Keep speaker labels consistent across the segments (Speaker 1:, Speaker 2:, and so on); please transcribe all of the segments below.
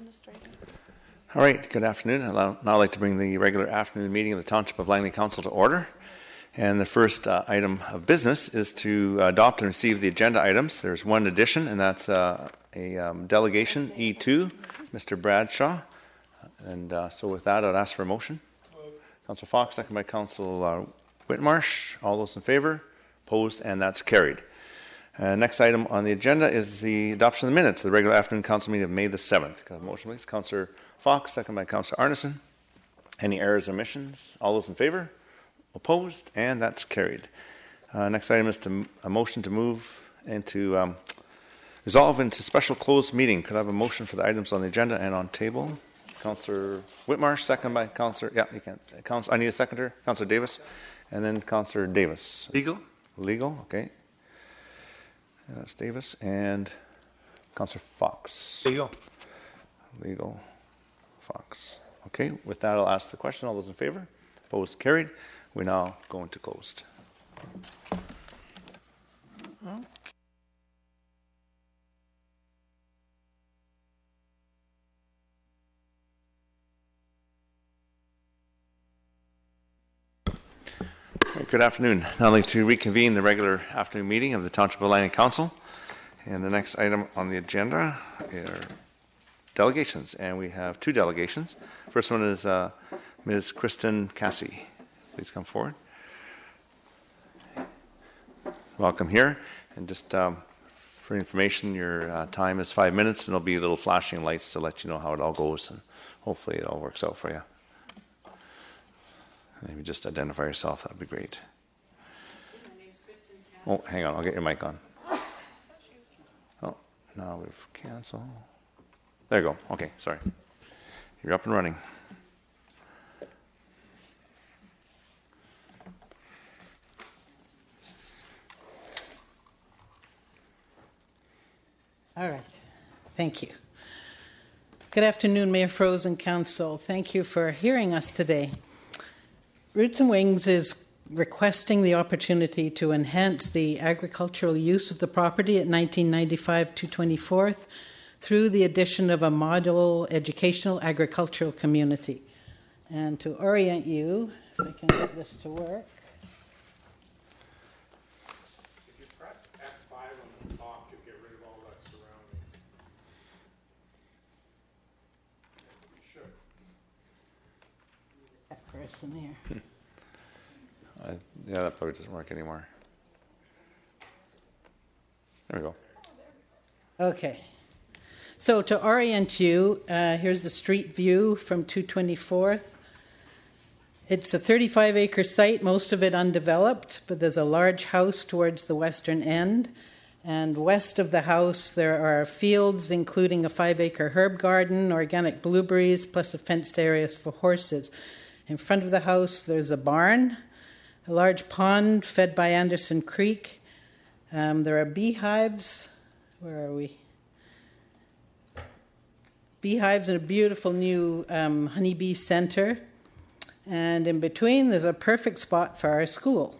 Speaker 1: Administrator.
Speaker 2: All right, good afternoon. I'd now like to bring the regular afternoon meeting of the Township of Langley Council to order. And the first item of business is to adopt and receive the agenda items. There's one addition, and that's a delegation, E2, Mr. Bradshaw. And so with that, I'd ask for a motion. Councillor Fox, second by Councillor Whitmarsh. All those in favor? Opposed? And that's carried. Next item on the agenda is the adoption of the minutes of the regular afternoon council meeting of May the 7th. Can I have a motion, please? Councillor Fox, second by Councillor Arneson. Any errors or omissions? All those in favor? Opposed? And that's carried. Next item is a motion to move into resolve into special closed meeting. Could I have a motion for the items on the agenda and on table? Councillor Whitmarsh, second by Councillor, yeah, you can. I need a seconder. Councillor Davis, and then Councillor Davis.
Speaker 3: Legal.
Speaker 2: Legal, okay. That's Davis and Councillor Fox.
Speaker 3: Legal.
Speaker 2: Legal. Fox. Okay, with that, I'll ask the question. All those in favor? Opposed? Carried. We now go into closed. Good afternoon. I'd like to reconvene the regular afternoon meeting of the Township of Langley Council. And the next item on the agenda are delegations. And we have two delegations. First one is Ms. Kristen Cassie. Please come forward. Welcome here. And just for information, your time is 5 minutes, and there'll be little flashing lights to let you know how it all goes. And hopefully it all works out for you. Maybe just identify yourself. That would be great. Oh, hang on. I'll get your mic on. Oh, now we've canceled. There you go. Okay, sorry. You're up and running.
Speaker 4: All right. Thank you. Good afternoon, Mayor Froese and Council. Thank you for hearing us today. Roots and Wings is requesting the opportunity to enhance the agricultural use of the property at 1995 to 24th through the addition of a model educational agricultural community. And to orient you, if I can get this to work.
Speaker 3: If you press F5 on the top, you get rid of all that surrounding. You should.
Speaker 4: That person here.
Speaker 2: Yeah, that probably doesn't work anymore. There we go.
Speaker 4: Okay. So to orient you, here's the street view from 224th. It's a 35-acre site, most of it undeveloped, but there's a large house towards the western end. And west of the house, there are fields, including a 5-acre herb garden, organic blueberries, plus a fenced areas for horses. In front of the house, there's a barn, a large pond fed by Anderson Creek. There are beehives. Where are we? Beehives and a beautiful new honeybee center. And in between, there's a perfect spot for our school.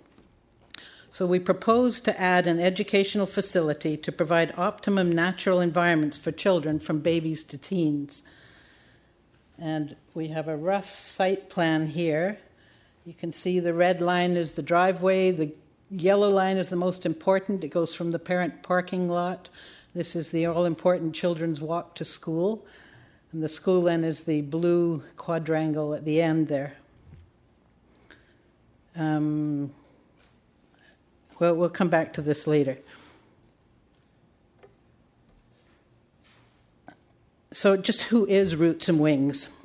Speaker 4: So we propose to add an educational facility to provide optimum natural environments for children from babies to teens. And we have a rough site plan here. You can see the red line is the driveway. The yellow line is the most important. It goes from the parent parking lot. This is the all-important children's walk to school. And the school then is the blue quadrangle at the end there. Well, we'll come back to this later. So just who is Roots and Wings?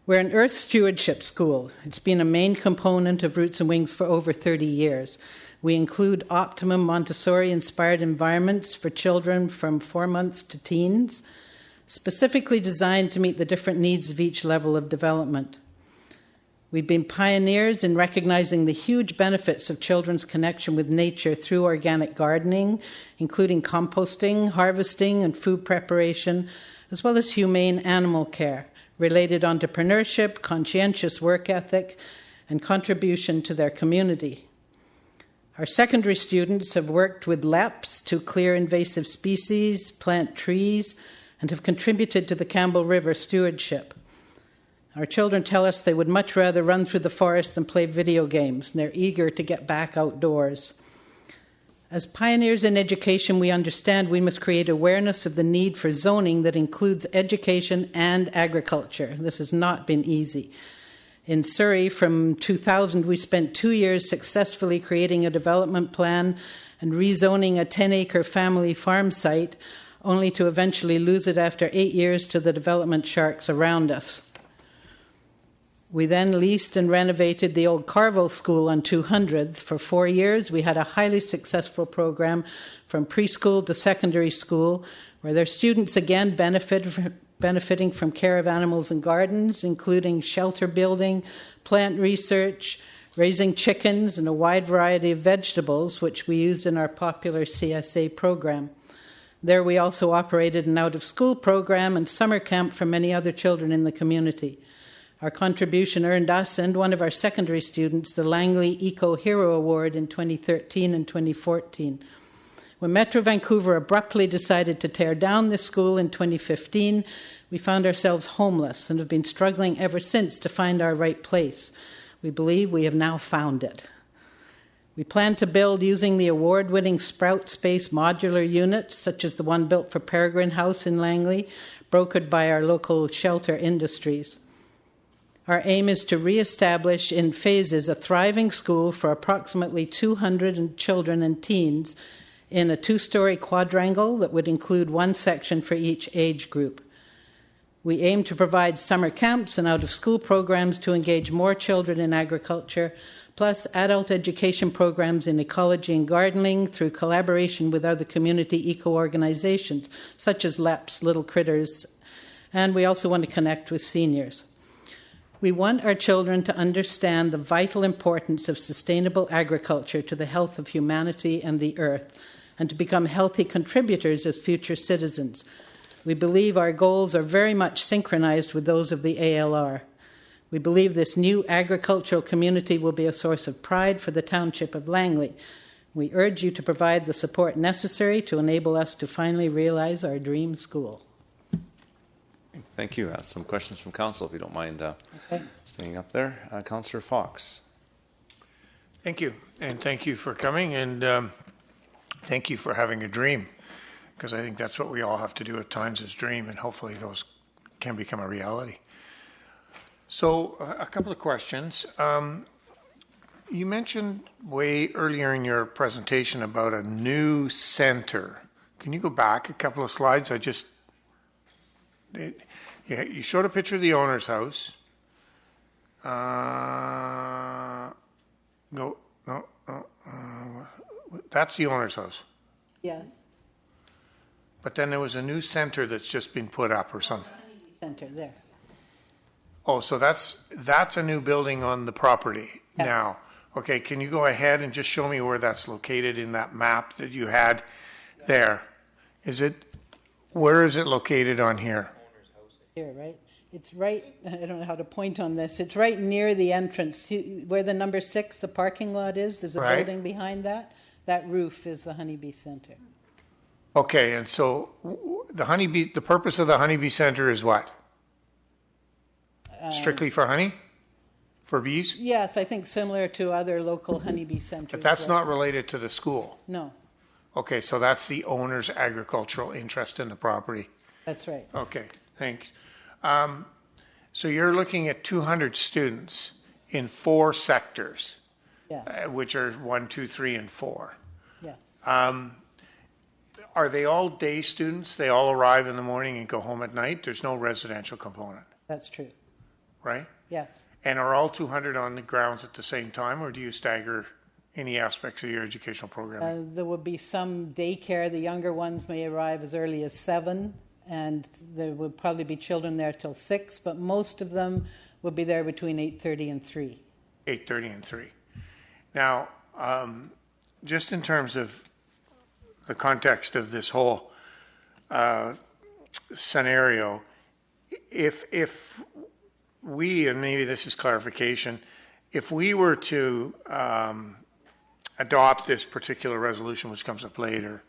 Speaker 4: We're an Earth Stewardship School. It's been a main component of Roots and Wings for over 30 years. We include optimum Montessori-inspired environments for children from 4 months to teens, specifically designed to meet the different needs of each level of development. We've been pioneers in recognizing the huge benefits of children's connection with nature through organic gardening, including composting, harvesting, and food preparation, as well as humane animal care, related entrepreneurship, conscientious work ethic, and contribution to their community. Our secondary students have worked with LEPs to clear invasive species, plant trees, and have contributed to the Campbell River stewardship. Our children tell us they would much rather run through the forest than play video games, and they're eager to get back outdoors. As pioneers in education, we understand we must create awareness of the need for zoning that includes education and agriculture. This has not been easy. In Surrey, from 2000, we spent 2 years successfully creating a development plan and rezoning a 10-acre family farm site, only to eventually lose it after 8 years to the development sharks around us. We then leased and renovated the old Carville School on 200th. For 4 years, we had a highly successful program from preschool to secondary school, where their students again benefiting from care of animals and gardens, including shelter building, plant research, raising chickens, and a wide variety of vegetables, which we used in our popular CSA program. There we also operated an out-of-school program and summer camp for many other children in the community. Our contribution earned us and one of our secondary students the Langley Eco Hero Award in 2013 and 2014. When Metro Vancouver abruptly decided to tear down this school in 2015, we found ourselves homeless and have been struggling ever since to find our right place. We believe we have now found it. We plan to build using the award-winning Sprout Space modular units, such as the one built for Peregrine House in Langley, brokered by our local shelter industries. Our aim is to re-establish in phases a thriving school for approximately 200 children and teens in a 2-story quadrangle that would include one section for each age group. We aim to provide summer camps and out-of-school programs to engage more children in agriculture, plus adult education programs in ecology and gardening through collaboration with other community eco-organizations, such as LEPS, Little Critters, and we also want to connect with seniors. We want our children to understand the vital importance of sustainable agriculture to the health of humanity and the earth, and to become healthy contributors as future citizens. We believe our goals are very much synchronized with those of the ALR. We believe this new agricultural community will be a source of pride for the Township of Langley. We urge you to provide the support necessary to enable us to finally realize our dream school.
Speaker 2: Thank you. Some questions from council, if you don't mind staying up there. Councillor Fox.
Speaker 3: Thank you, and thank you for coming, and thank you for having a dream, because I think that's what we all have to do at times is dream, and hopefully those can become a reality. So a couple of questions. You mentioned way earlier in your presentation about a new center. Can you go back a couple of slides? You showed a picture of the owner's house. That's the owner's house.
Speaker 4: Yes.
Speaker 3: But then there was a new center that's just been put up or something.
Speaker 4: Center there.
Speaker 3: Oh, so that's a new building on the property
Speaker 4: Yes.
Speaker 3: now. Okay, can you go ahead and just show me where that's located in that map that you had there? Where is it located on here?
Speaker 4: Here, right? It's right, I don't know how to point on this. It's right near the entrance. See where the number 6, the parking lot is? There's a
Speaker 3: Right.
Speaker 4: building behind that. That roof is the Honeybee Center.
Speaker 3: Okay, and so the purpose of the Honeybee Center is what? Strictly for honey? For bees?
Speaker 4: Yes, I think similar to other local honeybee centers.
Speaker 3: But that's not related to the school.
Speaker 4: No,
Speaker 3: Okay, so that's the owner's agricultural interest in the property.
Speaker 4: that's right.
Speaker 3: Okay, thanks. So you're looking at 200 students in 4 sectors,
Speaker 4: Yeah,
Speaker 3: which are 1, 2, 3, and 4.
Speaker 4: yes.
Speaker 3: Are they all day students? They all arrive in the morning and go home at night? There's no residential component,
Speaker 4: That's true.
Speaker 3: right?
Speaker 4: Yes.
Speaker 3: And are all 200 on the grounds at the same time, or do you stagger any aspects of your educational programming?
Speaker 4: There will be some daycare. The younger ones may arrive as early as 7, and there will probably be children there till 6, but most of them will be there between 8:30 and 3.
Speaker 3: 8:30 and 3. Now, just in terms of the context of this whole scenario, if we, and maybe this is clarification, if we were to adopt this particular resolution, which comes up later,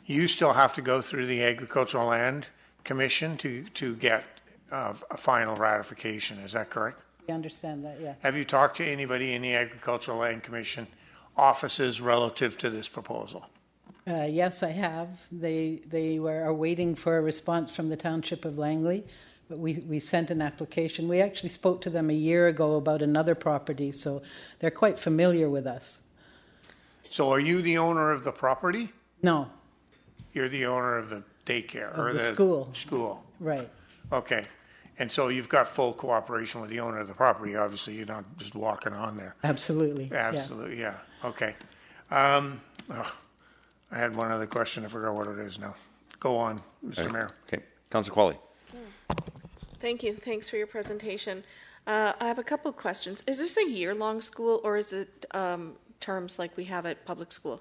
Speaker 3: you still have to go through the Agricultural Land commission to get a final ratification. Is that correct?
Speaker 4: I understand that, yeah.
Speaker 3: Have you talked to anybody in the Agricultural Land Commission offices relative to this proposal?
Speaker 4: Yes, I have. They are waiting for a response from the Township of Langley, but we sent an application. We actually spoke to them a year ago about another property, so they're quite familiar with us.
Speaker 3: So are you the owner of the property?
Speaker 4: No.
Speaker 3: You're the owner of the daycare or
Speaker 4: the
Speaker 3: the
Speaker 4: school.
Speaker 3: School.
Speaker 4: Right.
Speaker 3: Okay. And so you've got full cooperation with the owner of the property. Obviously, you're not just walking on there.
Speaker 4: Absolutely.
Speaker 3: Absolutely, yeah. Okay. I had one other question. I forgot what it is now. Go on, Mr. Mayor.
Speaker 2: Okay. Councillor Qualley.
Speaker 1: Thank you. Thanks for your presentation. I have a couple of questions. Is this a year-long school, or is it terms like we have at public school?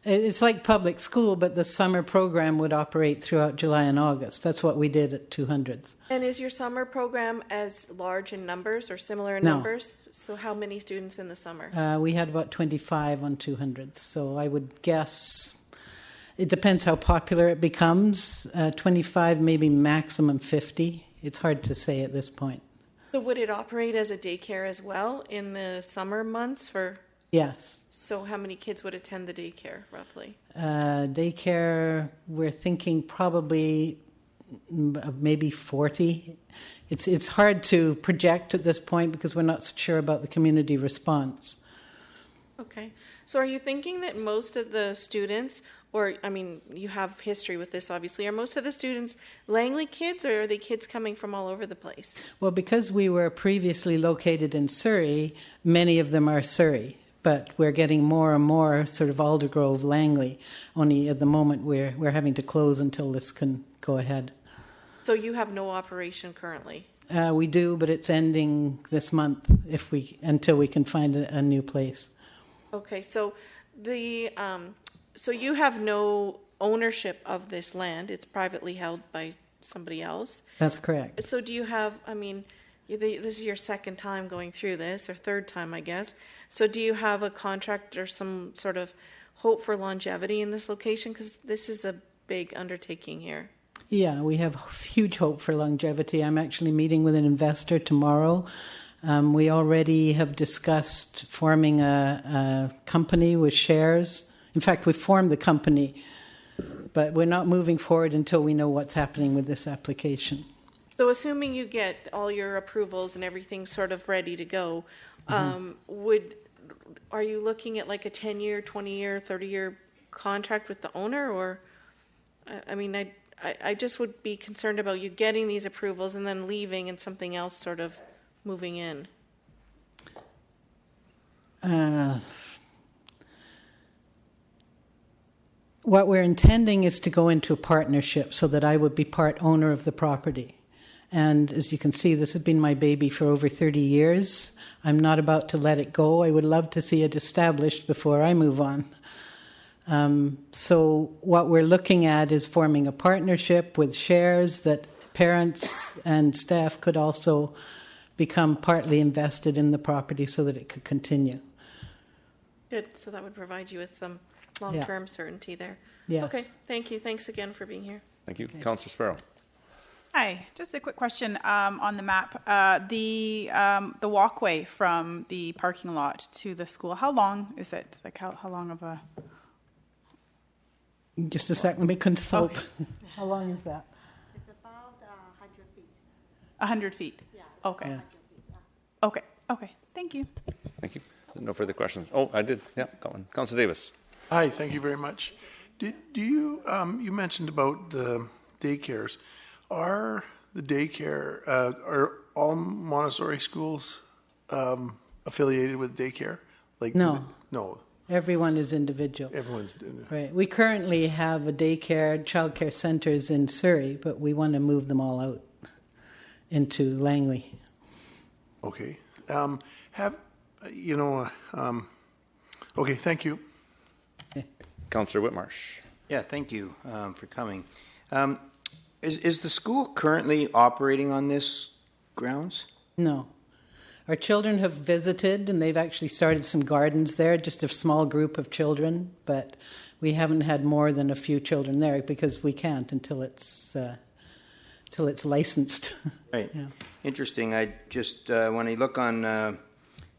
Speaker 4: It's like public school, but the summer program would operate throughout July and August. That's what we did at 200th.
Speaker 1: And is your summer program as large in numbers or similar in
Speaker 4: No.
Speaker 1: numbers? So how many students in the summer?
Speaker 4: We had about 25 on 200th, so I would guess it depends how popular it becomes. 25, maybe maximum 50. It's hard to say at this point.
Speaker 1: So would it operate as a daycare as well in the summer months for?
Speaker 4: Yes.
Speaker 1: So how many kids would attend the daycare roughly?
Speaker 4: Daycare, we're thinking probably maybe 40. It's hard to project at this point because we're not sure about the community response.
Speaker 1: Okay. So are you thinking that most of the students, or I mean, you have history with this obviously, are most of the students Langley kids, or are they kids coming from all over the place?
Speaker 4: Well, because we were previously located in Surrey, many of them are Surrey. But we're getting more and more sort of Aldergrove, Langley. Only at the moment we're having to close until this can go ahead.
Speaker 1: So you have no operation currently?
Speaker 4: We do, but it's ending this month until we can find a new place.
Speaker 1: Okay, so so you have no ownership of this land. It's privately held by somebody else.
Speaker 4: That's correct.
Speaker 1: So do you have, I mean, this is your second time going through this, or third time, I guess. So do you have a contract or some sort of hope for longevity in this location? Because this is a big undertaking here.
Speaker 4: Yeah, we have huge hope for longevity. I'm actually meeting with an investor tomorrow. We already have discussed forming a company with shares. In fact, we formed the company, but we're not moving forward until we know what's happening with this application.
Speaker 1: So assuming you get all your approvals and everything's sort of ready to go, are you looking at like a 10-year, 20-year, 30-year contract with the owner? Or, I mean, I just would be concerned about you getting these approvals and then leaving and something else sort of moving in.
Speaker 4: What we're intending is to go into a partnership so that I would be part owner of the property. And as you can see, this has been my baby for over 30 years. I'm not about to let it go. I would love to see it established before I move on. So what we're looking at is forming a partnership with shares that parents and staff could also become partly invested in the property so that it could continue.
Speaker 1: Good, so that would provide you with some long-term certainty there.
Speaker 4: Yes.
Speaker 1: Okay, thank you. Thanks again for being here.
Speaker 2: Thank you. Councillor Sparrow.
Speaker 5: Hi, just a quick question on the map. The walkway from the parking lot to the school, how long is it? Like how long of a...
Speaker 4: Just a second, let me consult.
Speaker 5: Okay.
Speaker 4: How long is that?
Speaker 6: It's about 100 feet.
Speaker 5: 100 feet?
Speaker 6: Yeah.
Speaker 5: Okay.
Speaker 6: 100 feet, yeah.
Speaker 5: Okay, thank you.
Speaker 2: Thank you. No further questions. Oh, I did. Yeah, got one. Councillor Davis.
Speaker 7: Hi, thank you very much. Do you, you mentioned about the daycares. Are the daycare, are all Montessori schools affiliated with daycare? Like
Speaker 4: No.
Speaker 7: No,
Speaker 4: Everyone is individual.
Speaker 7: everyone's doing it.
Speaker 4: Right. We currently have a daycare, childcare centers in Surrey, but we want to move them all out into Langley.
Speaker 7: Okay. Okay, thank you.
Speaker 2: Councillor Whitmarsh.
Speaker 8: Yeah, thank you for coming. Is the school currently operating on this grounds?
Speaker 4: No. Our children have visited, and they've actually started some gardens there, just a small group of children, but we haven't had more than a few children there because we can't until it's till it's licensed.
Speaker 8: Right.
Speaker 4: Yeah.
Speaker 8: Interesting. I just, when I look on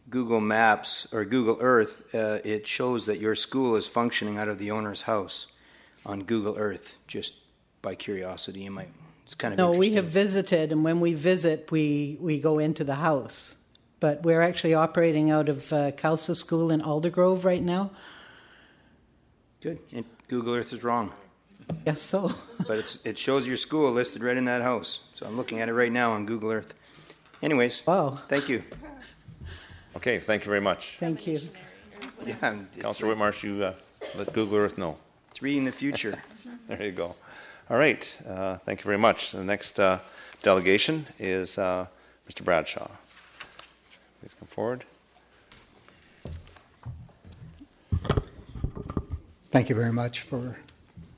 Speaker 8: Google Maps or Google Earth, it shows that your school is functioning out of the owner's house on Google Earth, just by curiosity. It's kind of
Speaker 4: No,
Speaker 8: interesting.
Speaker 4: we have visited, and when we visit, we go into the house. But we're actually operating out of Khalsa School in Aldergrove right now.
Speaker 8: Good. And Google Earth is wrong.
Speaker 4: Yes, so.
Speaker 8: But it shows your school listed right in that house. So I'm looking at it right now on Google Earth. Anyways,
Speaker 4: Wow.
Speaker 8: thank you.
Speaker 2: Okay, thank you very much.
Speaker 4: Thank you.
Speaker 8: Yeah,
Speaker 2: Councillor Whitmarsh, you let Google Earth know.
Speaker 8: it's reading the future.
Speaker 2: There you go. All right, thank you very much. The next delegation is Mr. Bradshaw. Please come forward.
Speaker 9: Thank you very much for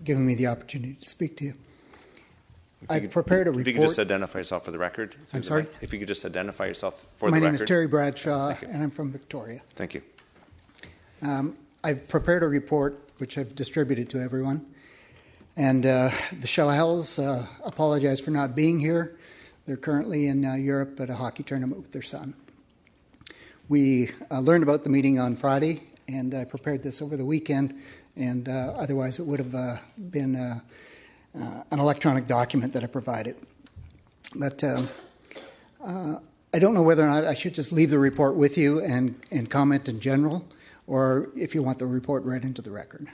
Speaker 9: giving me the opportunity to speak to you. I've prepared a report.
Speaker 2: If you could just identify yourself for the record.
Speaker 9: I'm sorry?
Speaker 2: If you could just identify yourself for
Speaker 9: My
Speaker 2: the record.
Speaker 9: name is Terry Bradshaw,
Speaker 2: Thank you.
Speaker 9: and I'm from Victoria.
Speaker 2: Thank you.
Speaker 9: I've prepared a report which I've distributed to everyone. And the Shellhells apologize for not being here. They're currently in Europe at a hockey tournament with their son. We learned about the meeting on Friday, and I prepared this over the weekend, and otherwise it would have been an electronic document that I provided. But I don't know whether or not I should just leave the report with you and comment in general, or if you want the report read into the record.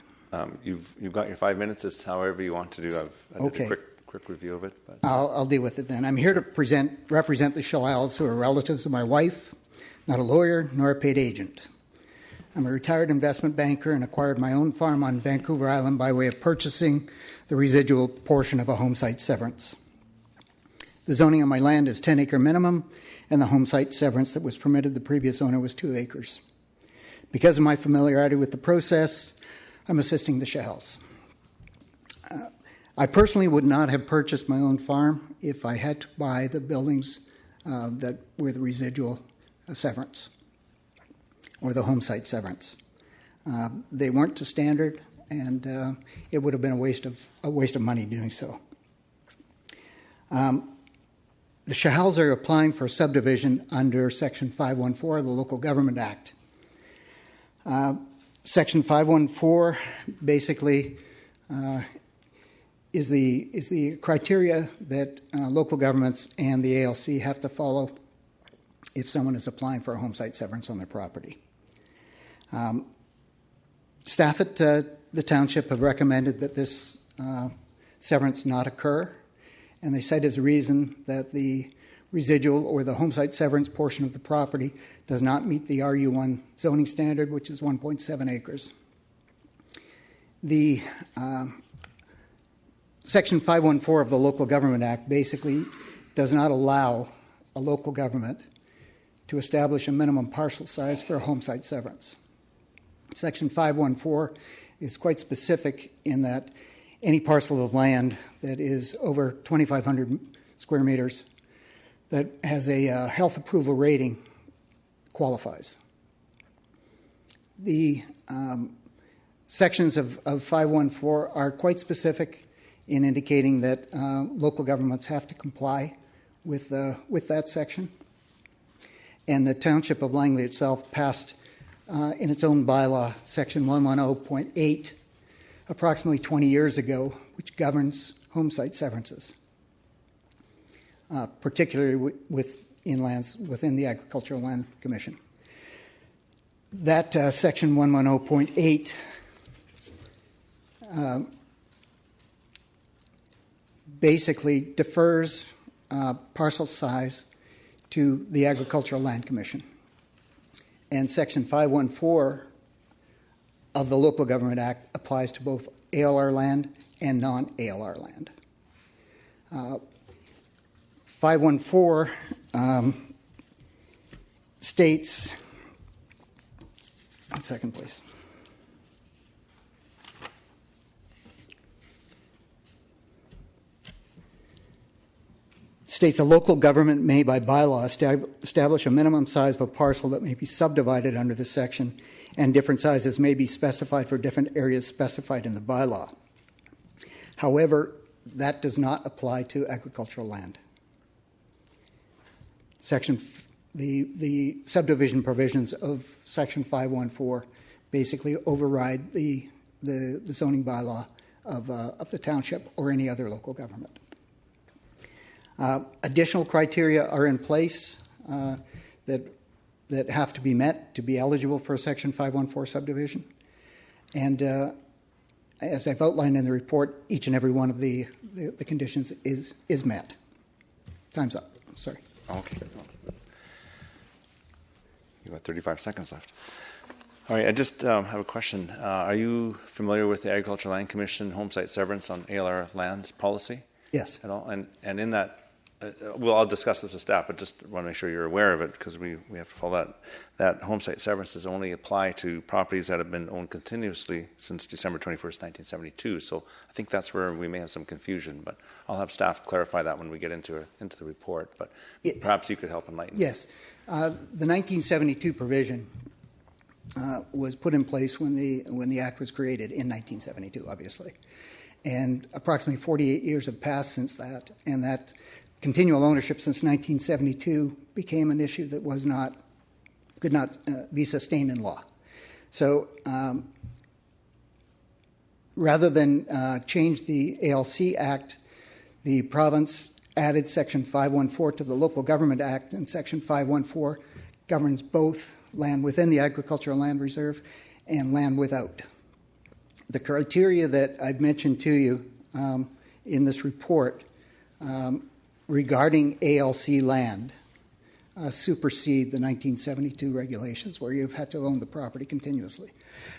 Speaker 2: You've got your 5 minutes. It's however you want to do. I did
Speaker 9: Okay.
Speaker 2: a quick review of it. But.
Speaker 9: I'll deal with it then. I'm here to represent the Shellhells, who are relatives of my wife, not a lawyer nor a paid agent. I'm a retired investment banker and acquired my own farm on Vancouver Island by way of purchasing the residual portion of a home site severance. The zoning on my land is 10-acre minimum, and the home site severance that was permitted the previous owner was 2 acres. Because of my familiarity with the process, I'm assisting the Shellhells. I personally would not have purchased my own farm if I had to buy the buildings that were the residual severance or the home site severance. They weren't to standard, and it would have been a waste of money doing so. The Shellhells are applying for subdivision under Section 514 of the Local Government Act. Section 514 basically is the criteria that local governments and the ALC have to follow if someone is applying for a home site severance on their property. Staff at the township have recommended that this severance not occur, and they cite as a reason that the residual or the home site severance portion of the property does not meet the RU1 zoning standard, which is 1.7 acres. The Section 514 of the Local Government Act basically does not allow a local government to establish a minimum parcel size for a home site severance. Section 514 is quite specific in that any parcel of land that is over 2,500 square meters that has a health approval rating qualifies. The sections of 514 are quite specific in indicating that local governments have to comply with that section. And the Township of Langley itself passed in its own bylaw, Section 110.8, approximately 20 years ago, which governs home site severances, particularly within lands within the Agricultural Land Commission. That Section 110.8 basically defers parcel size to the Agricultural Land Commission. And Section 514 of the Local Government Act applies to both ALR land and non-ALR land. 514 states, one second please. States a local government may by bylaw establish a minimum size of a parcel that may be subdivided under this section, and different sizes may be specified for different areas specified in the bylaw. However, that does not apply to agricultural land. The subdivision provisions of Section 514 basically override the zoning bylaw of the township or any other local government. Additional criteria are in place that have to be met to be eligible for a Section 514 subdivision. And as I've outlined in the report, each and every one of the conditions is met. Time's up. Sorry.
Speaker 2: Okay. You've got 35 seconds left. All right, I just have a question. Are you familiar with the Agricultural Land Commission homesite severance on ALR lands policy?
Speaker 9: Yes.
Speaker 2: At all? And in that, well, I'll discuss this with staff, but just want to make sure you're aware of it because we have to follow that. That homesite severances only apply to properties that have been owned continuously since December 21st, 1972. So I think that's where we may have some confusion, but I'll have staff clarify that when we get into the report. But perhaps you could help enlighten.
Speaker 9: Yes. The 1972 provision was put in place when the Act was created in 1972, obviously. And approximately 48 years have passed since that, and that continual ownership since 1972 became an issue that could not be sustained in law. So rather than change the ALC Act, the province added Section 514 to the Local Government Act, and Section 514 governs both land within the Agricultural Land Reserve and land without. The criteria that I've mentioned to you in this report regarding ALC land supersede the 1972 regulations, where you've had to own the property continuously.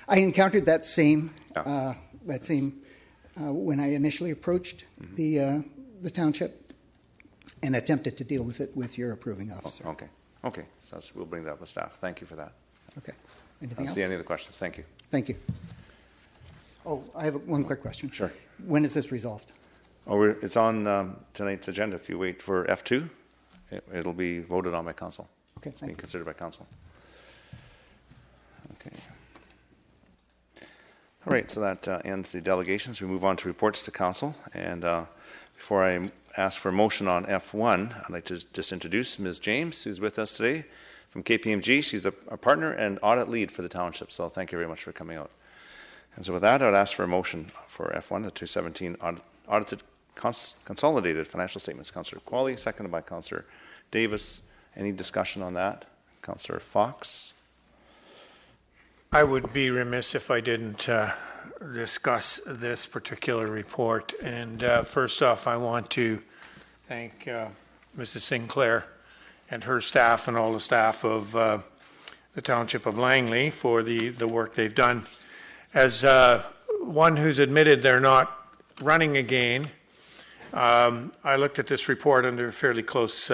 Speaker 9: I encountered that same when I initially approached the township and attempted to deal with it with your approving officer.
Speaker 2: Okay. So we'll bring that up with staff. Thank you for that.
Speaker 9: Okay.
Speaker 2: I
Speaker 9: Anything
Speaker 2: don't
Speaker 9: else?
Speaker 2: see any other questions. Thank you.
Speaker 9: Thank you. Oh, I have one quick question.
Speaker 2: Sure.
Speaker 9: When is this resolved?
Speaker 2: It's on tonight's agenda. If you wait for F2, it'll be voted on by council.
Speaker 9: Okay,
Speaker 2: It's being considered by council. Okay. All right, so that ends the delegations. We move on to reports to council. And before I ask for a motion on F1, I'd like to just introduce Ms. James, who's with us today from KPMG. She's a partner and audit lead for the township. So thank you very much for coming out. And so with that, I would ask for a motion for F1, the 2017 audited consolidated financial statements. Councillor Qualley, seconded by Councillor Davis. Any discussion on that? Councillor Fox?
Speaker 3: I would be remiss if I didn't discuss this particular report. And first off, I want to thank Mrs. Sinclair and her staff and all the staff of the Township of Langley for the work they've done. As one who's admitted they're not running again, I looked at this report under fairly close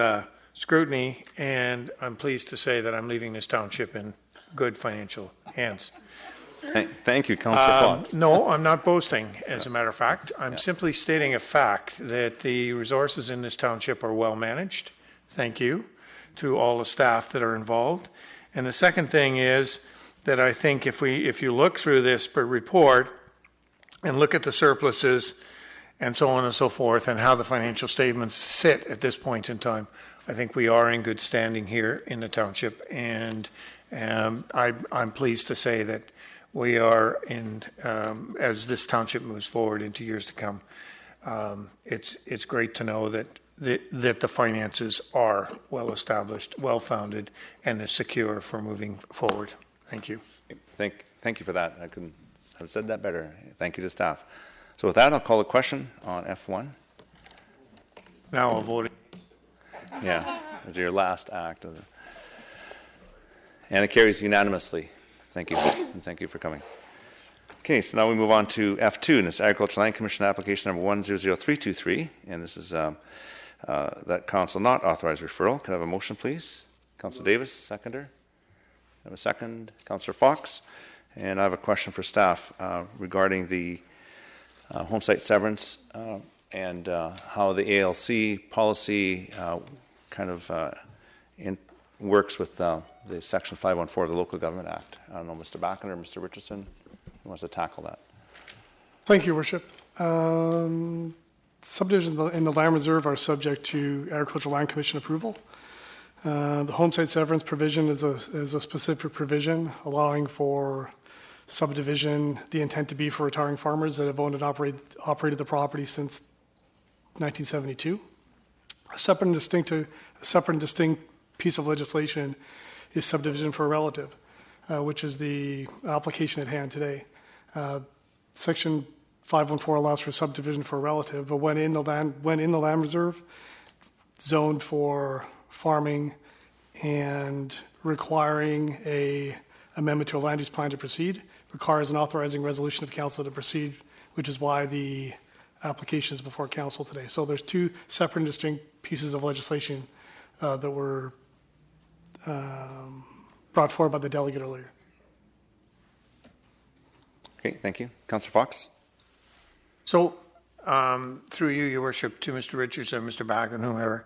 Speaker 3: scrutiny, and I'm pleased to say that I'm leaving this township in good financial hands.
Speaker 2: Thank you, Councillor Fox.
Speaker 3: No, I'm not boasting, as a matter of fact. I'm simply stating a fact that the resources in this township are well managed. Thank you to all the staff that are involved. And the second thing is that I think if you look through this report and look at the surpluses and so on and so forth and how the financial statements sit at this point in time, I think we are in good standing here in the township. And I'm pleased to say that we are in, as this township moves forward into years to come, it's great to know that the finances are well established, well founded, and is secure for moving forward. Thank you.
Speaker 2: Thank you for that. I couldn't have said that better. Thank you to staff. So with that, I'll call a question on F1.
Speaker 3: Now I'll vote.
Speaker 2: Yeah, it's your last act. And it carries unanimously. Thank you, and thank you for coming. Okay, so now we move on to F2, and it's Agricultural Land Commission application number 100323, and this is that council not authorized referral. Can I have a motion, please? Councillor Davis, seconder. I have a second. Councillor Fox. And I have a question for staff regarding the homesite severance and how the ALC policy kind of works with the Section 514 of the Local Government Act. I don't know, Mr. Backen or Mr. Richardson, who wants to tackle that?
Speaker 10: Thank you, Worship. Subdivisions in the land reserve are subject to Agricultural Land Commission approval. The homesite severance provision is a specific provision allowing for subdivision, the intent to be for retiring farmers that have owned and operated the property since 1972. A separate and distinct piece of legislation is subdivision for a relative, which is the application at hand today. Section 514 allows for subdivision for a relative, but when in the land reserve, zoned for farming and requiring a amendment to a land use plan to proceed, requires an authorizing resolution of council to proceed, which is why the application is before council today. So there's two separate and distinct pieces of legislation that were brought forward by the delegate earlier.
Speaker 2: Okay, thank you. Councillor Fox?
Speaker 3: So, through you, Your Worship, to Mr. Richards and Mr. Back and whomever,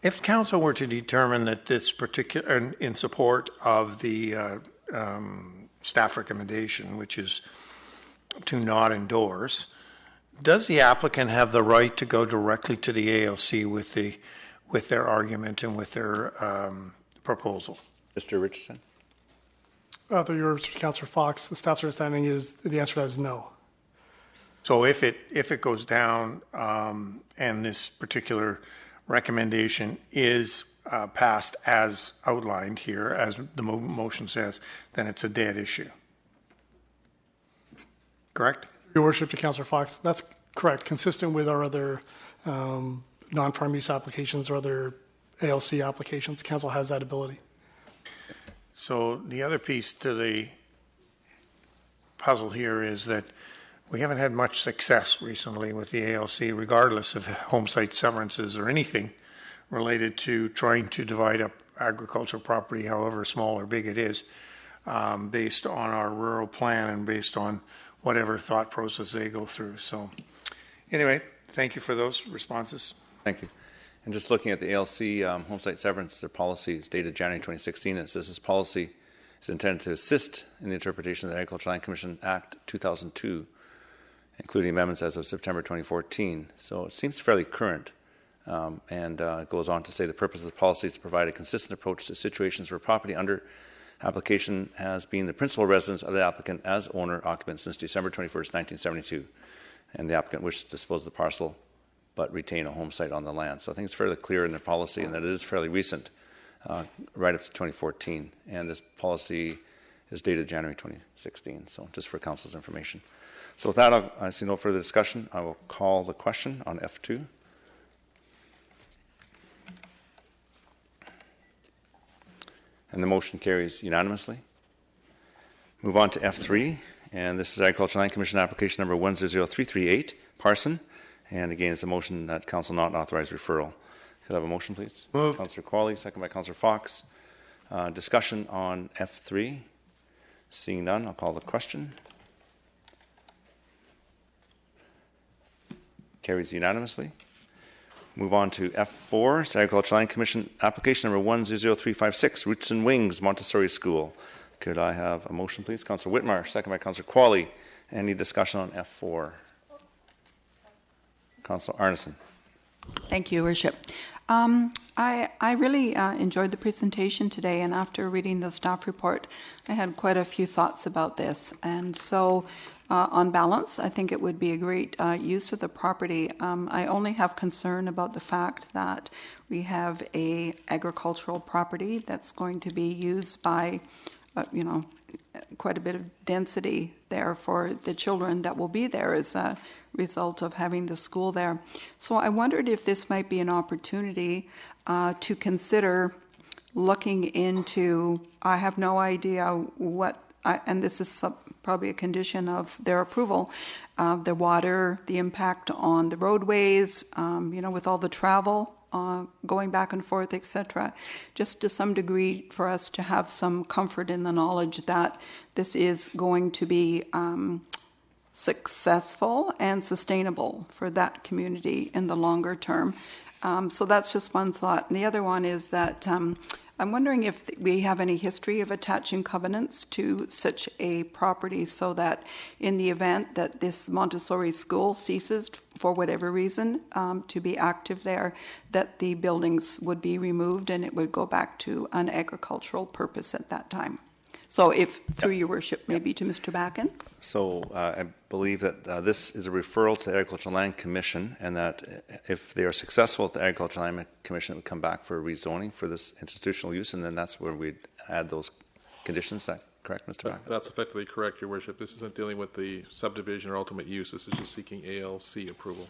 Speaker 3: if council were to determine that this particular, in support of the staff recommendation, which is to not endorse, does the applicant have the right to go directly to the ALC with their argument and with their proposal?
Speaker 2: Mr. Richardson?
Speaker 10: Through your Councillor Fox, the staff's understanding is the answer to that is no.
Speaker 3: So if it goes down and this particular recommendation is passed as outlined here, as the motion says, then it's a dead issue. Correct?
Speaker 10: Your Worship, to Councillor Fox, that's correct. Consistent with our other non-farm use applications or other ALC applications, council has that ability.
Speaker 3: So the other piece to the puzzle here is that we haven't had much success recently with the ALC, regardless of home site severances or anything related to trying to divide up agricultural property, however small or big it is, based on our rural plan and based on whatever thought process they go through. So anyway, thank you for those responses.
Speaker 2: Thank you. And just looking at the ALC home site severance, their policy is dated January 2016. It says this policy is intended to assist in the interpretation of the Agricultural Land Commission Act 2002, including amendments as of September 2014. So it seems fairly current. It goes on to say the purpose of the policy is to provide a consistent approach to situations where property under application has been the principal residence of the applicant as owner occupant since December 21st, 1972, and the applicant wishes to dispose of the parcel but retain a home site on the land. So I think it's fairly clear in their policy and that it is fairly recent, right up to 2014. And this policy is dated January 2016, so just for council's information. So with that, I see no further discussion. I will call the question on F2. And the motion carries unanimously. Move on to F3, and this is Agricultural Land Commission application number 100338, Parson. And again, it's a motion that council not authorize referral. Could I have a motion, please?
Speaker 3: Move.
Speaker 2: Councillor Qualley, second by Councillor Fox. Discussion on F3. Seeing none, I'll call the question. Carries unanimously. Move on to F4, it's Agricultural Land Commission application number 100356, Roots and Wings Montessori School. Could I have a motion, please? Councillor Whitmarsh, second by Councillor Qualley. Any discussion on F4? Councillor Arneson.
Speaker 11: Thank you, Worship. I really enjoyed the presentation today, and after reading the staff report, I had quite a few thoughts about this. And so, on balance, I think it would be a great use of the property. I only have concern about the fact that we have a agricultural property that's going to be used by, quite a bit of density there for the children that will be there as a result of having the school there. So I wondered if this might be an opportunity to consider looking into, I have no idea what, and this is probably a condition of their approval, the water, the impact on the roadways, with all the travel going back and forth, etc. Just to some degree for us to have some comfort in the knowledge that this is going to be successful and sustainable for that community in the longer term. So that's just one thought. And the other one is that I'm wondering if we have any history of attaching covenants to such a property so that in the event that this Montessori school ceases for whatever reason to be active there, that the buildings would be removed and it would go back to an agricultural purpose at that time. So if, through your worship, maybe to Mr. Backen?
Speaker 2: So I believe that this is a referral to the Agricultural Land Commission, and that if they are successful at the Agricultural Land Commission, it would come back for rezoning for this institutional use, and then that's where we'd add those conditions. Is that correct, Mr. Backen?
Speaker 12: That's effectively correct, Your Worship. This isn't dealing with the subdivision or ultimate use. This is just seeking ALC approval.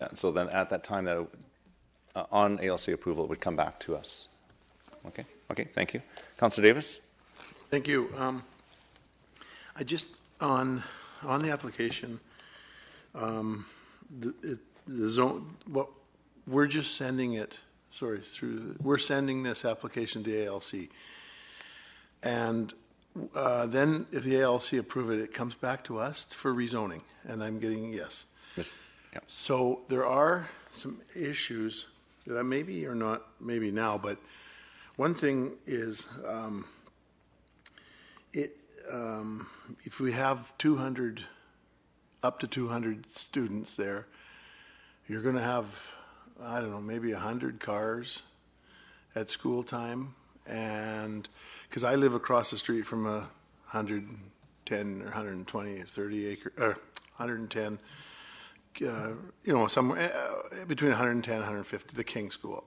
Speaker 2: Yeah, so then at that time, that on ALC approval, it would come back to us. Okay. Okay. Thank you, Councillor Davis.
Speaker 7: Thank you. I just on the application, the zone. What we're just sending it. Sorry, we're sending this application to ALC, and then if the ALC approve it, it comes back to us for rezoning, and I'm getting yes.
Speaker 2: Yes. Yeah.
Speaker 7: So there are some issues that I maybe or not maybe now, but one thing is. If we have 200, up to 200 students there, you're going to have, I don't know, maybe 100 cars at school time. And because I live across the street from a 110 or 120 or 30 acre, or 110, somewhere between 110 and 150, the King School.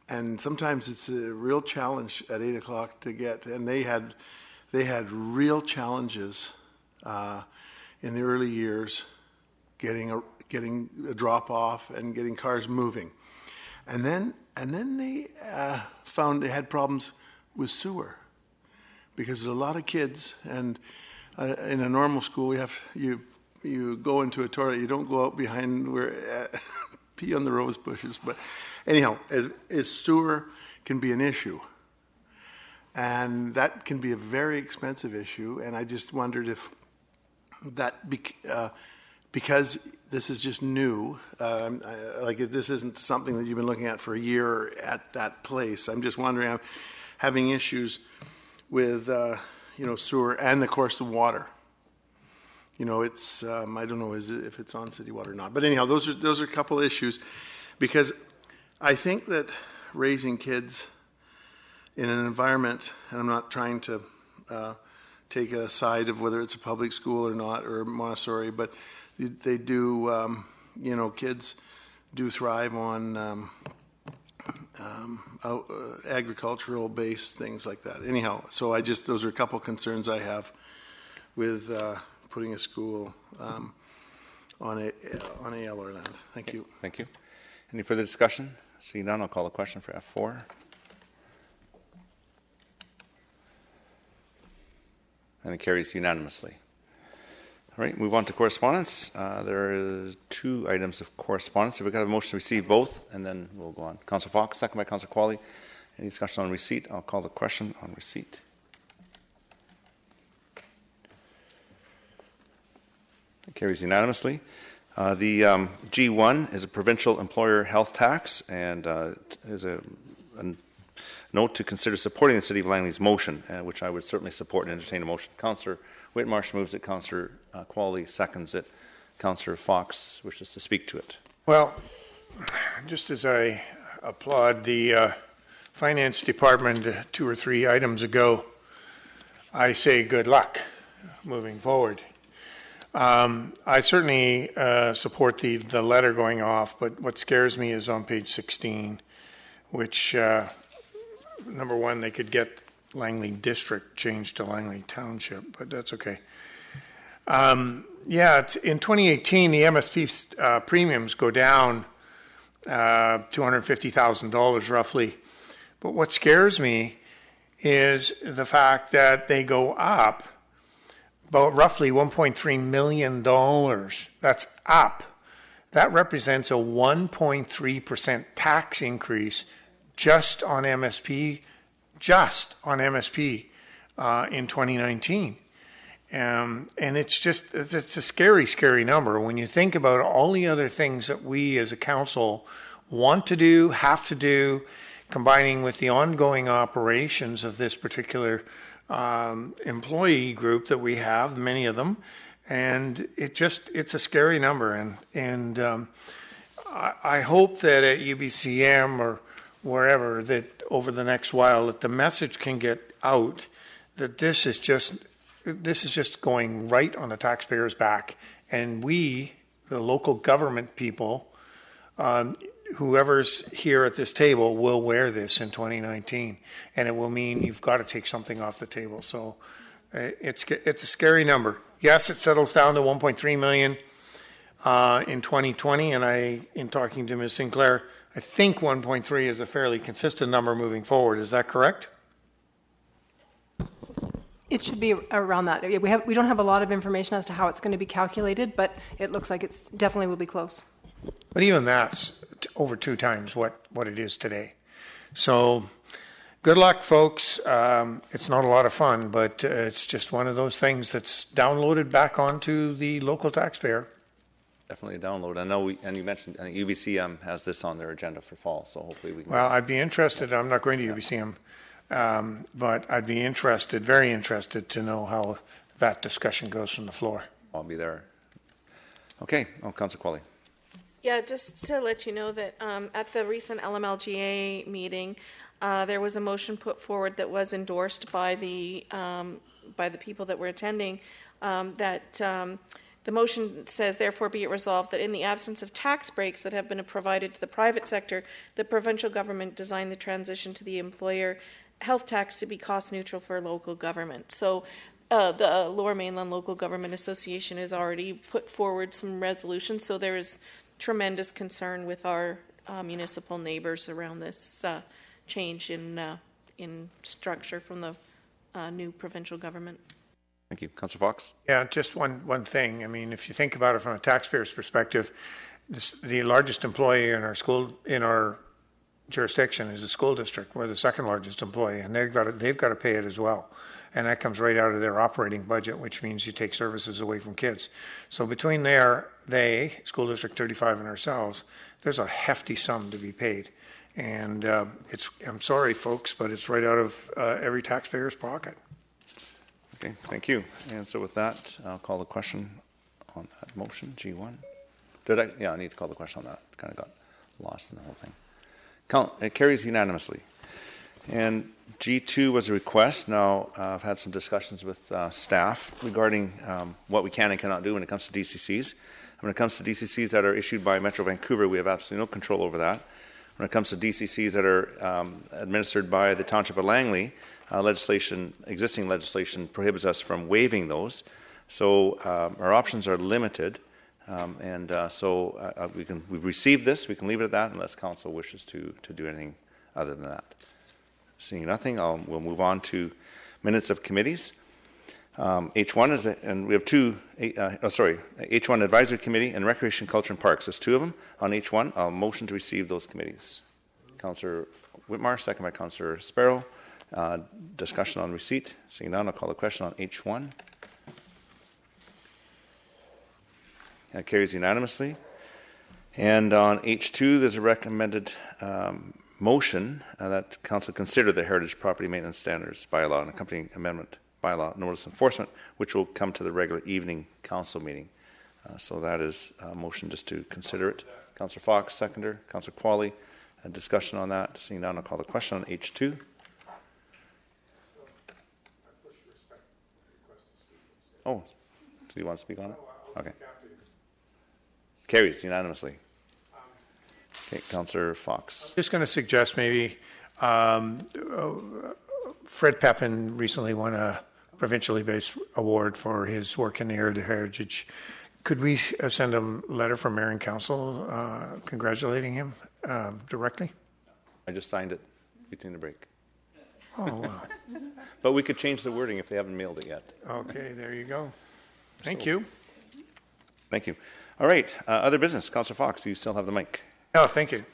Speaker 7: And sometimes it's a real challenge at 8 o'clock to get, and they had real challenges in the early years getting a drop off and getting cars moving, and then they found they had problems with sewer because there's a lot of kids, and in a normal school you go into a toilet, you don't go out behind where pee on the rose bushes, but anyhow, as sewer can be an issue. And that can be a very expensive issue, and I just wondered if that, because this is just new, like if this isn't something that you've been looking at for a year at that place, I'm just wondering, I'm having issues with, sewer and, of course, the water. It's, I don't know if it's on city water or not. But anyhow, those are a couple of issues, because I think that raising kids in an environment, and I'm not trying to take a side of whether it's a public school or not, or Montessori, but they do, kids do thrive on agricultural-based things like that. Anyhow, so those are a couple concerns I have with putting a school on ALR land. Thank you.
Speaker 2: Thank you. Any further discussion? Seeing none, I'll call the question for F4. And it carries unanimously. All right, move on to correspondence. There is 2 items of correspondence. If we got a motion to receive both, and then we'll go on. Councillor Fox, second by Councillor Qualley. Any discussion on receipt? I'll call the question on receipt. It carries unanimously. The G1 is a provincial employer health tax, and is a note to consider supporting the City of Langley's motion, which I would certainly support and entertain a motion. Councillor Whitmarsh moves it. Councillor Qualley seconds it. Councillor Fox wishes to speak to it.
Speaker 3: Well, just as I applaud the Finance Department 2 or 3 items ago, I say good luck moving forward. I certainly support the letter going off, but what scares me is on page 16, which number one, they could get Langley District changed to Langley Township, but that's okay. In 2018, the MSP premiums go down $250,000 roughly. But what scares me is the fact that they go up about roughly $1.3 million. That's up. That represents a 1.3% tax increase just on MSP in 2019. And it's a scary, scary number when you think about all the other things that we as a council want to do, have to do, combining with the ongoing operations of this particular employee group that we have, many of them, and it's a scary number. And I hope that at UBCM or wherever, that over the next while, that the message can get out that this is just going right on the taxpayer's back, and we, the local government people, whoever's here at this table, will wear this in 2019, and it will mean you've got to take something off the table. So it's a scary number. Yes, it settles down to 1.3 million in 2020, and in talking to Ms. Sinclair, I think 1.3 is a fairly consistent number moving forward. Is that correct?
Speaker 13: It should be around that. We don't have a lot of information as to how it's going to be calculated, but it looks like it's definitely will be close.
Speaker 3: But even that's over 2 times what it is today. So good luck, folks. It's not a lot of fun, but it's just one of those things that's downloaded back onto the local taxpayer.
Speaker 2: Definitely a download. I know, and you mentioned, I think UBCM has this on their agenda for fall, so hopefully we can.
Speaker 3: Well, I'd be interested. I'm not going to UBCM, but I'd be interested, very interested, to know how that discussion goes from the floor.
Speaker 2: I'll be there. Okay. Councillor Qualley.
Speaker 1: Yeah, just to let you know that at the recent LMLGA meeting, there was a motion put forward that was endorsed by the people that were attending, that the motion says, therefore be it resolved that in the absence of tax breaks that have been provided to the private sector, the provincial government designed the transition to the employer health tax to be cost neutral for local government. So the Lower Mainland Local Government Association has already put forward some resolutions, so there is tremendous concern with our municipal neighbors around this change in structure from the new provincial government.
Speaker 2: Thank you. Councillor Fox?
Speaker 3: Yeah, just one thing. I mean, if you think about it from a taxpayer's perspective, the largest employee in our jurisdiction is the school district. We're the second largest employee, and they've got to pay it as well. And that comes right out of their operating budget, which means you take services away from kids. So between school district 35, and ourselves, there's a hefty sum to be paid. And I'm sorry, folks, but it's right out of every taxpayer's pocket.
Speaker 2: Okay, thank you. And so with that, I'll call the question on that motion, G1. Yeah, I need to call the question on that. Kind of got lost in the whole thing. It carries unanimously. And G2 was a request. Now, I've had some discussions with staff regarding what we can and cannot do when it comes to DCCs. When it comes to DCCs that are issued by Metro Vancouver, we have absolutely no control over that. When it comes to DCCs that are administered by the Township of Langley, existing legislation prohibits us from waiving those. So our options are limited. We've received this. We can leave it at that unless council wishes to do anything other than that. Seeing nothing, we'll move on to minutes of committees. H1 is, and we have H1 Advisory Committee and Recreation, Culture and Parks. There's 2 of them on H1. I'll motion to receive those committees. Councillor Whitmar, second by Councillor Sparrow. Discussion on receipt. Seeing none, I'll call the question on H1. That carries unanimously. And on H2, there's a recommended motion that council consider the Heritage Property Maintenance Standards bylaw and accompanying amendment bylaw notice enforcement, which will come to the regular evening council meeting. So that is a motion just to consider it. Councillor Fox, seconder. Councillor Qualley, a discussion on that. Seeing none, I'll call the question on H2. Oh, do you want to speak on it? Okay. Carries unanimously. Okay, Councillor Fox.
Speaker 3: Just going to suggest maybe Fred Pepin recently won a provincially based award for his work in the area of heritage. Could we send a letter from Mayor and Council congratulating him directly?
Speaker 2: I just signed it between the break.
Speaker 3: Oh, wow.
Speaker 2: But we could change the wording if they haven't mailed it yet.
Speaker 3: Okay, there you go. Thank you.
Speaker 2: Thank you. All right, other business. Councillor Fox, you still have the mic.
Speaker 3: Oh, thank you.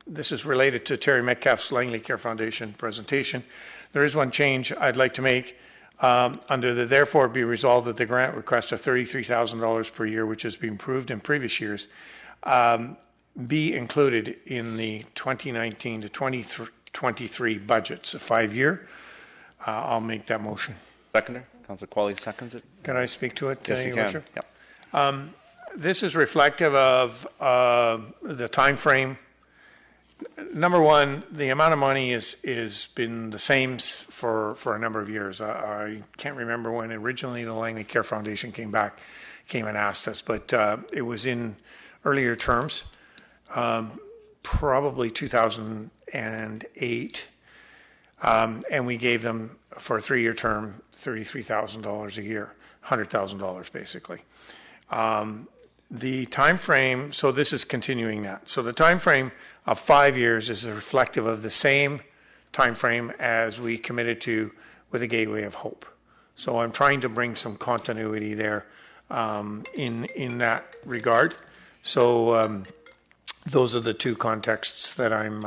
Speaker 3: This is related to Terry Metcalf's Langley Care Foundation presentation. There is one change I'd like to make. Under the therefore be resolved that the grant request of $33,000 per year, which has been approved in previous years, be included in the 2019 to 2023 budgets, a 5-year. I'll make that motion.
Speaker 2: Seconder, Councillor Qualley seconds it.
Speaker 3: Can I speak to it?
Speaker 2: Yes, you
Speaker 3: Your
Speaker 2: can.
Speaker 3: Worship?
Speaker 2: Yep.
Speaker 3: This is reflective of the time frame. Number one, the amount of money is been the same for a number of years. I can't remember when originally the Langley Care Foundation came and asked us, but it was in earlier terms, probably 2008, and we gave them for a 3-year term $33,000 a year, $100,000 basically. The time frame, so this is continuing that. So the time frame of 5 years is reflective of the same time frame as we committed to with the Gateway of Hope. So I'm trying to bring some continuity there in that regard. So those are the two contexts that I'm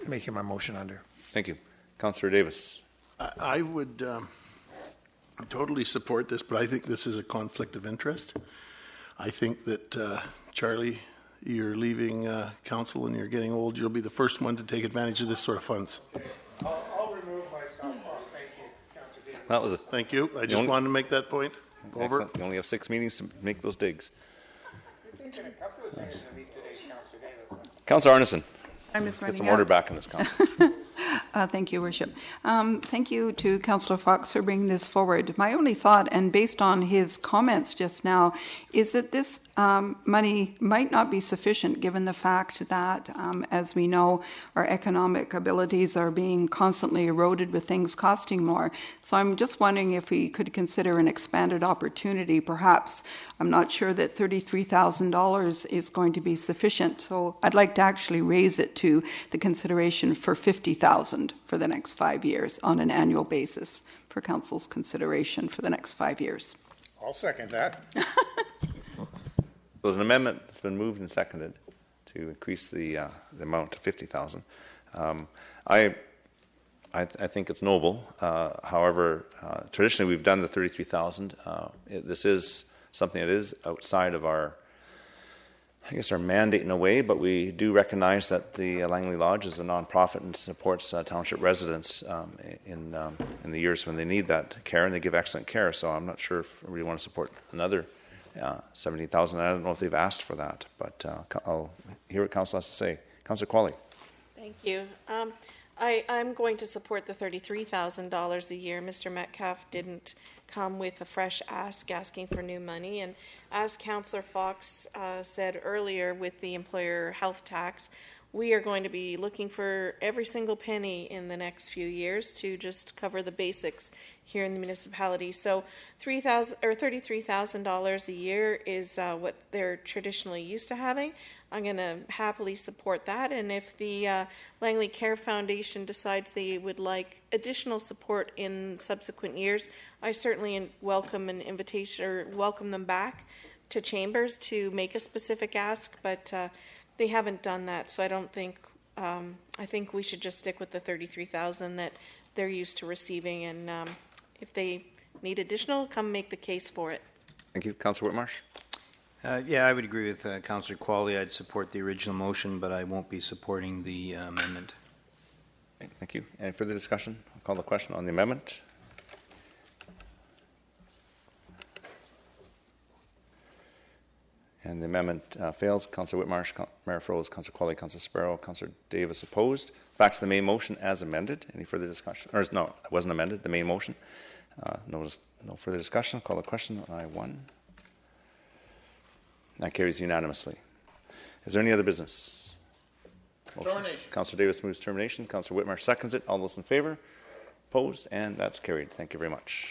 Speaker 3: making my motion under.
Speaker 2: Thank you. Councillor Davis.
Speaker 7: I would totally support this, but I think this is a conflict of interest. I think that, Charlie, you're leaving council and you're getting old. You'll be the first one to take advantage of this sort of funds.
Speaker 3: I'll remove myself. Thank you, Councillor Davis.
Speaker 2: That was
Speaker 7: Thank you. I just wanted to make that point. Over.
Speaker 2: Excellent. You only have 6 meetings to make those digs. Councillor Arneson.
Speaker 11: I'm just
Speaker 2: Get
Speaker 11: running
Speaker 2: some
Speaker 11: out.
Speaker 2: order back in this council.
Speaker 11: Thank you, Worship. Thank you to Councillor Fox for bringing this forward. My only thought, and based on his comments just now, is that this money might not be sufficient given the fact that, as we know, our economic abilities are being constantly eroded with things costing more. So I'm just wondering if we could consider an expanded opportunity, perhaps. I'm not sure that $33,000 is going to be sufficient. So I'd like to actually raise it to the consideration for $50,000 for the next 5 years on an annual basis for Council's consideration for the next 5 years.
Speaker 3: I'll second that.
Speaker 2: There's an amendment that's been moved and seconded to increase the amount to 50,000. I think it's noble. However, traditionally we've done the 33,000. This is something that is outside of our, I guess, our mandate in a way, but we do recognize that the Langley Lodge is a nonprofit and supports township residents in the years when they need that care, and they give excellent care. So I'm not sure if we want to support another 70,000. I don't know if they've asked for that, but I'll hear what Council has to say. Councillor Qualley.
Speaker 1: Thank you. I'm going to support the $33,000 a year. Mr. Metcalf didn't come with a fresh asking for new money. And as Councillor Fox said earlier with the employer health tax, we are going to be looking for every single penny in the next few years to just cover the basics here in the municipality. So $33,000 a year is what they're traditionally used to having. I'm going to happily support that. And if the Langley Care Foundation decides they would like additional support in subsequent years, I certainly welcome an invitation or welcome them back to Chambers to make a specific ask, but they haven't done that. So I don't think, I think we should just stick with the $33,000 that they're used to receiving. And if they need additional, come make the case for it.
Speaker 2: Thank you. Councillor Whitmarsh.
Speaker 8: Yeah, I would agree with Councillor Qualley. I'd support the original motion, but I won't be supporting the amendment.
Speaker 2: Okay, thank you. Any further discussion? I'll call the question on the amendment. And the amendment fails. Councillor Whitmarsh, Mayor Froese, Councillor Qualley, Councillor Sparrow, Councillor Davis opposed. Back to the main motion as amended. Any further discussion? Or no, it wasn't amended, the main motion. No further discussion. I'll call the question on I1. That carries unanimously. Is there any other business?
Speaker 3: Termination.
Speaker 2: Councillor Davis moves termination. Councillor Whitmarsh seconds it. All those in favour? Opposed? And that's carried. Thank you very much.